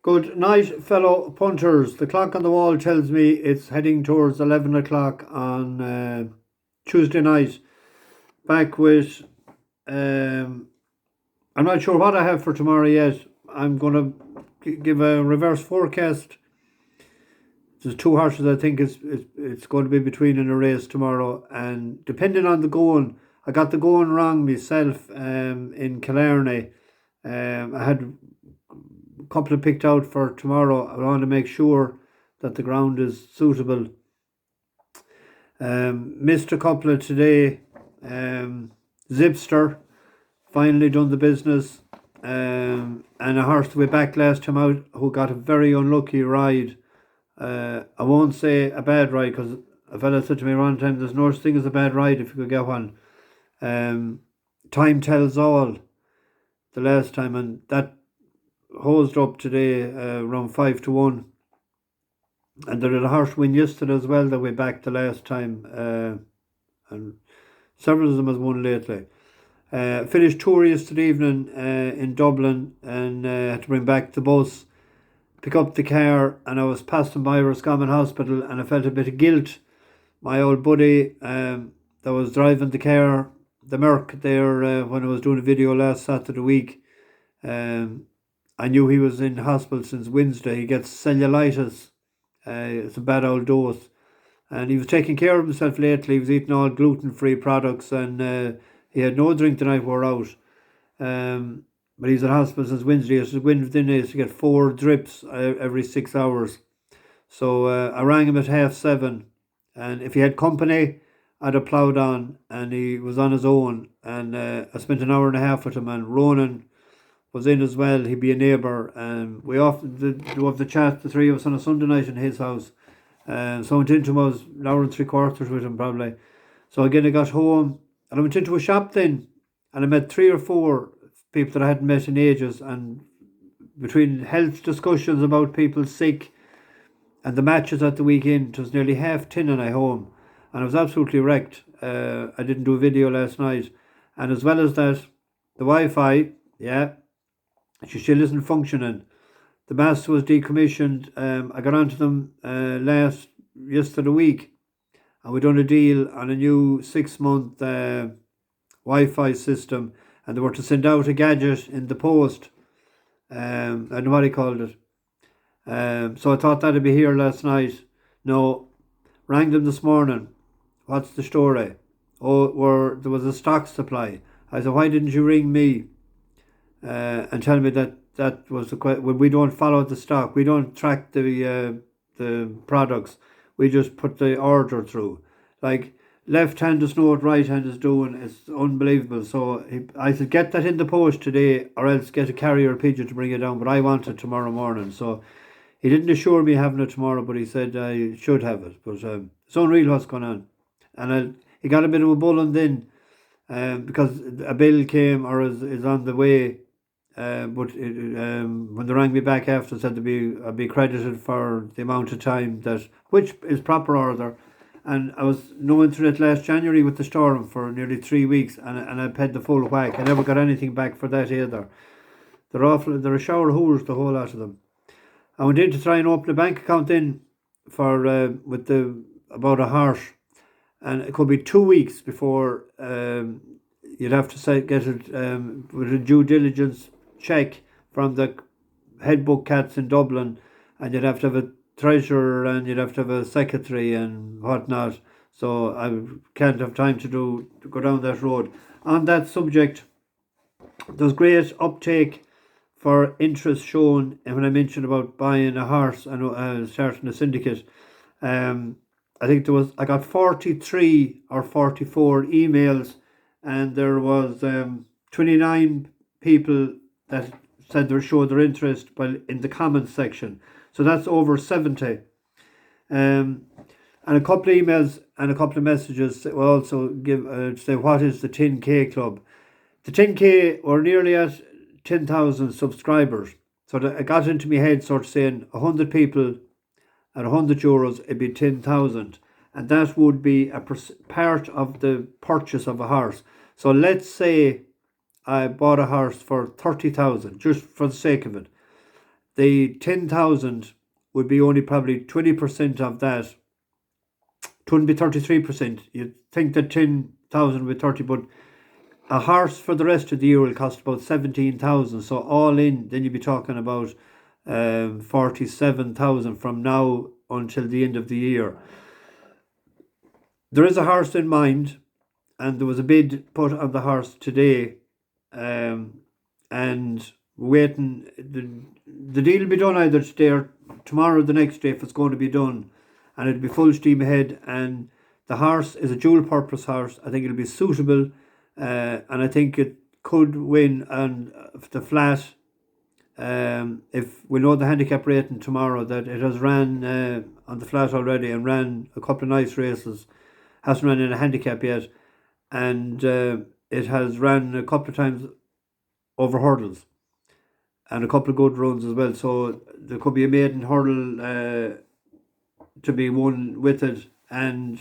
Good night, fellow punters. The clock on the wall tells me it's heading towards 11 o'clock on Tuesday night. Back with, I'm not sure what I have for tomorrow yet. I'm going to give a reverse forecast. There's two horses I think it's going to be between in a race tomorrow. And depending on the going, I got the going wrong myself in Killarney. I had a couple picked out for tomorrow. I want to make sure that the ground is suitable. Missed a couple of today. Zipster finally done the business. And a horse to be back last time out who got a very unlucky ride. I won't say a bad ride because a fella said to me one time there's no such thing as a bad ride if you could get one. Time tells all the last time, and that hosed up today around 5-1, and there had a horse win yesterday as well that we backed the last time, and several of them has won lately. Finished tour yesterday evening in Dublin, and had to bring back the bus, pick up the car, and I was passing by Roscommon Hospital and I felt a bit of guilt. My old buddy that was driving the car, the Merc there, when I was doing a video last Saturday week, I knew he was in hospital since Wednesday. He gets cellulitis. It's a bad old dose. And he was taking care of himself lately. He was eating all gluten-free products, and he had no drink the night we were out. But he's in hospital since Wednesday. Wednesday he has to get 4 drips every 6 hours. So I rang him at 7:30. And if he had company, I'd have ploughed on. And he was on his own. And I spent an hour and a half with him. And Ronan was in as well. He'd be a neighbour, and we often do have the chat, the three of us, on a Sunday night in his house. So I went into him, I was an hour and 3/4 with him probably. So again I got home and I went into a shop then, and I met 3 or 4 people that I hadn't met in ages, and between health discussions about people sick and the matches at the weekend, it was nearly 10:30 and I home, and I was absolutely wrecked. I didn't do a video last night, and as well as that, the Wi-Fi, she still isn't functioning. The mast was decommissioned. I got onto them yesterday week, and we done a deal on a new 6-month Wi-Fi system, and they were to send out a gadget in the post. I don't know what he called it. So I thought that'd be here last night. No, rang them this morning. What's the story? Oh, there was a stock supply. I said, why didn't you ring me and tell me that was the question? Well, we don't follow the stock. We don't track the products. We just put the order through. Like, left hand is know what right hand is doing. It's unbelievable. So I said, get that in the post today, or else get a carrier pigeon to bring it down. But I want it tomorrow morning. So he didn't assure me having it tomorrow, but he said I should have it. But it's unreal what's going on. And he got a bit of a bulling then, because a bill came or is on the way. But when they rang me back after, said I'd be credited for the amount of time which is proper order. And I was no internet last January with the storm for nearly 3 weeks, and I paid the full whack. I never got anything back for that either. They're awful. They're a shower of hoers, the whole lot of them. I went in to try and open a bank account in for about a horse, and it could be 2 weeks before you'd have to get it with a due diligence check from the head book cats in Dublin, and you'd have to have a treasurer and you'd have to have a secretary and whatnot. So I can't have time to go down that road. On that subject, there's great uptake for interest shown, and when I mentioned about buying a horse and starting a syndicate, I think I got 43 or 44 emails, and there was 29 people that said they showed their interest in the comments section. So that's over 70. And a couple of emails and a couple of messages will also give say, what is the 10K club? The 10K were nearly at 10,000 subscribers. So it got into my head sort of saying 100 people at €100, it'd be 10,000. And that would be a part of the purchase of a horse. So let's say I bought a horse for 30,000, just for the sake of it. the 10,000 would be only probably 20% of that. It wouldn't be 33%. You'd think that 10,000 would be 30, but a horse for the rest of the year will cost about 17,000. So all in, then you'd be talking about 47,000 from now until the end of the year. There is a horse in mind, and there was a bid put on the horse today, and waiting. The deal will be done either today or tomorrow or the next day if it's going to be done, and it'll be full steam ahead. And the horse is a dual purpose horse. I think it'll be suitable, and I think it could win on the flat. If we know the handicap rating tomorrow, that it has ran on the flat already and ran a couple of nice races, hasn't run in a handicap yet, and it has ran a couple of times over hurdles and a couple of good runs as well. So there could be a maiden hurdle to be won with it, and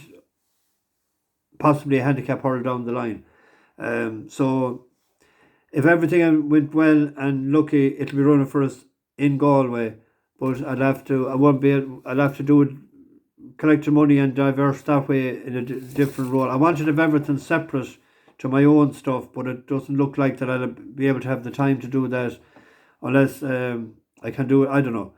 possibly a handicap hurdle down the line. So if everything went well and lucky, it'll be running for us in Galway. But I'll have to do it, collect the money and diverse that way in a different role. I wanted to have everything separate to my own stuff, but it doesn't look like that I'll be able to have the time to do that unless I can do it. I don't know.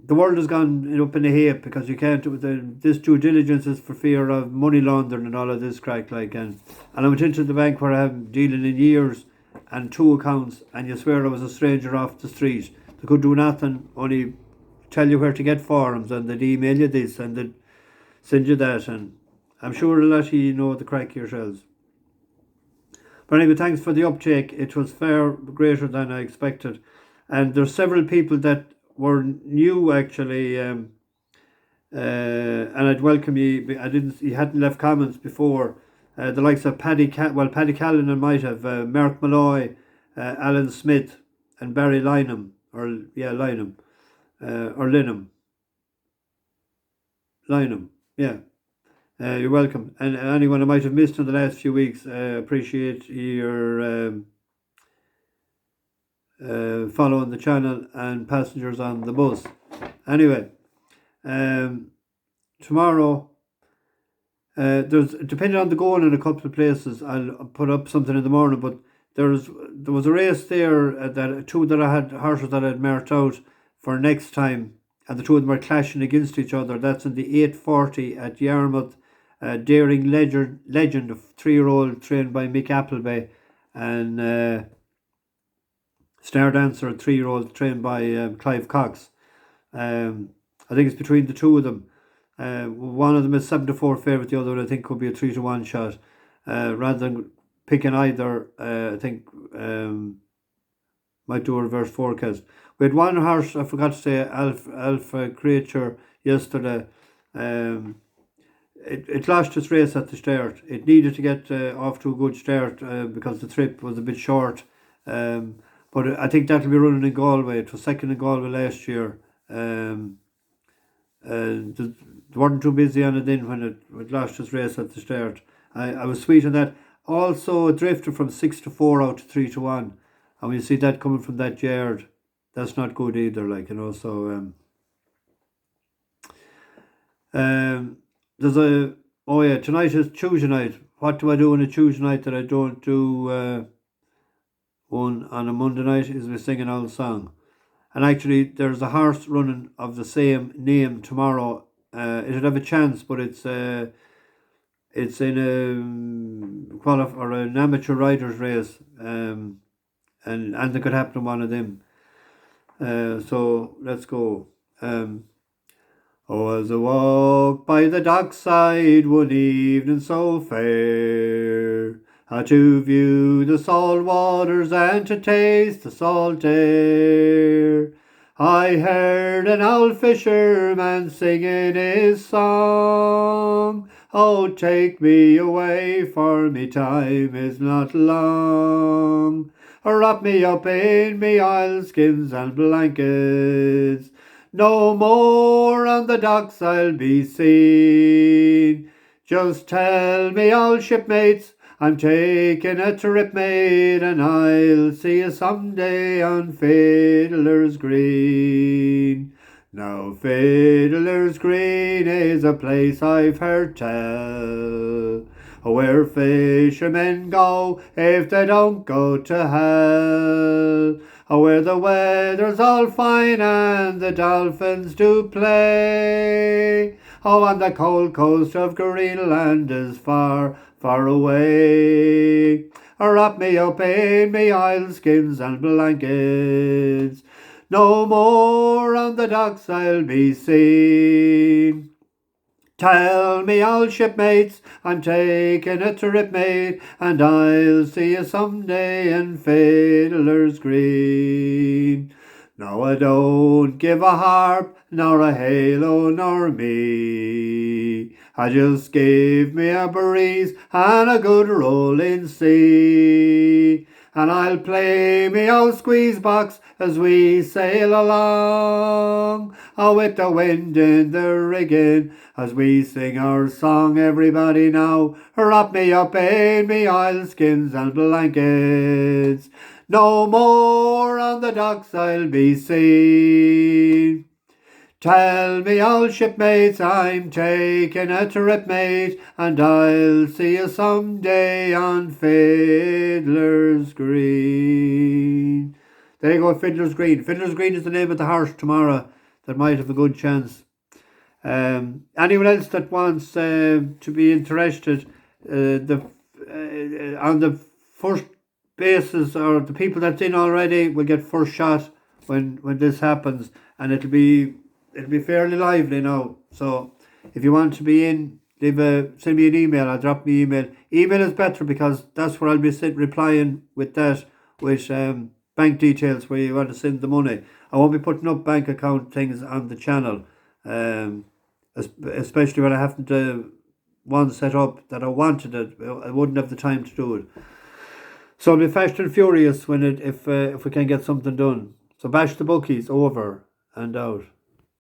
The world has gone up in a heap because you can't do this due diligence is for fear of money laundering and all of this crack and I went into the bank where I haven't dealing in years and 2 accounts, and you swear I was a stranger off the street. They could do nothing, only tell you where to get forms, and they'd email you this and they'd send you that, and I'm sure a lot of you know the crack yourselves. But anyway, thanks for the uptake. It was far greater than I expected, and there's several people that were new actually, and I'd welcome you. You hadn't left comments before. The likes of Paddy Callanan might have, Mark Malloy, Alan Smith, and Barry Lynham, or Lynham. Yeah. You're welcome. And anyone I might have missed in the last few weeks, appreciate your following the channel and passengers on the bus. Anyway, tomorrow, there's depending on the going in a couple of places, I'll put up something in the morning. But there was a race there that I had horses that I had marked out for next time, and the two of them are clashing against each other. That's in the 8:40 at Yarmouth. Daring Legend, of 3-year-old trained by Mick Appleby, and Star Dancer, a 3-year-old trained by Clive Cox. I think it's between the two of them. One of them is 7-4 favourite, the other one I think could be a 3-1 shot. Rather than picking either, I think might do a reverse forecast. We had one horse, I forgot to say, Alpha Creature yesterday. It lost its race at the start. It needed to get off to a good start because the trip was a bit short. But I think that'll be running in Galway. It was second in Galway last year. They weren't too busy on it then when it lost its race at the start. I was sweet on that. Also, it drifted from 6-4 out to 3-1. And when you see that coming from that yard, that's not good either, so tonight is Tuesday night. What do I do on a Tuesday night that I don't do one on a Monday night? Is we sing an old song. And actually there's a horse running of the same name tomorrow. It'll have a chance, but it's in an amateur riders race, and anything could happen to one of them. So let's go. As I walked by the dockside one evening so fair, to view the salt waters and to taste the salt air, I heard an old fisherman singing his song. Oh, take me away, for me time is not long. Wrap me up in me oilskins and blankets, no more on the docks I'll be seen. Just tell me, old shipmates, I'm taking a trip, mate, and I'll see you someday on Fiddler's Green. Now Fiddler's Green is a place I've heard tell, where fishermen go if they don't go to hell, where the weather's all fine and the dolphins do play. Oh, and the cold coast of Greenland is far, far away. Wrap me up in me oilskins and blankets, no more on the docks I'll be seen. Tell me, old shipmates, I'm taking a trip, mate, and I'll see you someday in Fiddler's Green. No, I don't give a harp, nor a halo, nor me. I just give me a breeze and a good rolling sea. And I'll play me old squeeze box as we sail along, with the wind in the rigging as we sing our song. Everybody now, wrap me up in me oilskins and blankets, no more on the docks I'll be seen. Tell me, old shipmates, I'm taking a trip, mate, and I'll see you someday on Fiddler's Green. There you go, Fiddler's Green. Fiddler's Green is the name of the horse tomorrow that might have a good chance. Anyone else that wants to be interested, on the first basis, or the people that's in already will get first shot when this happens, and it'll be fairly lively now. So if you want to be in, send me an email. I'll drop me email. Email is better because that's where I'll be replying with that, with bank details where you want to send the money. I won't be putting up bank account things on the channel, especially when I haven't one set up that I wanted it. I wouldn't have the time to do it. So I'll be fast and furious when if we can get something done. So bash the bookies, over and out.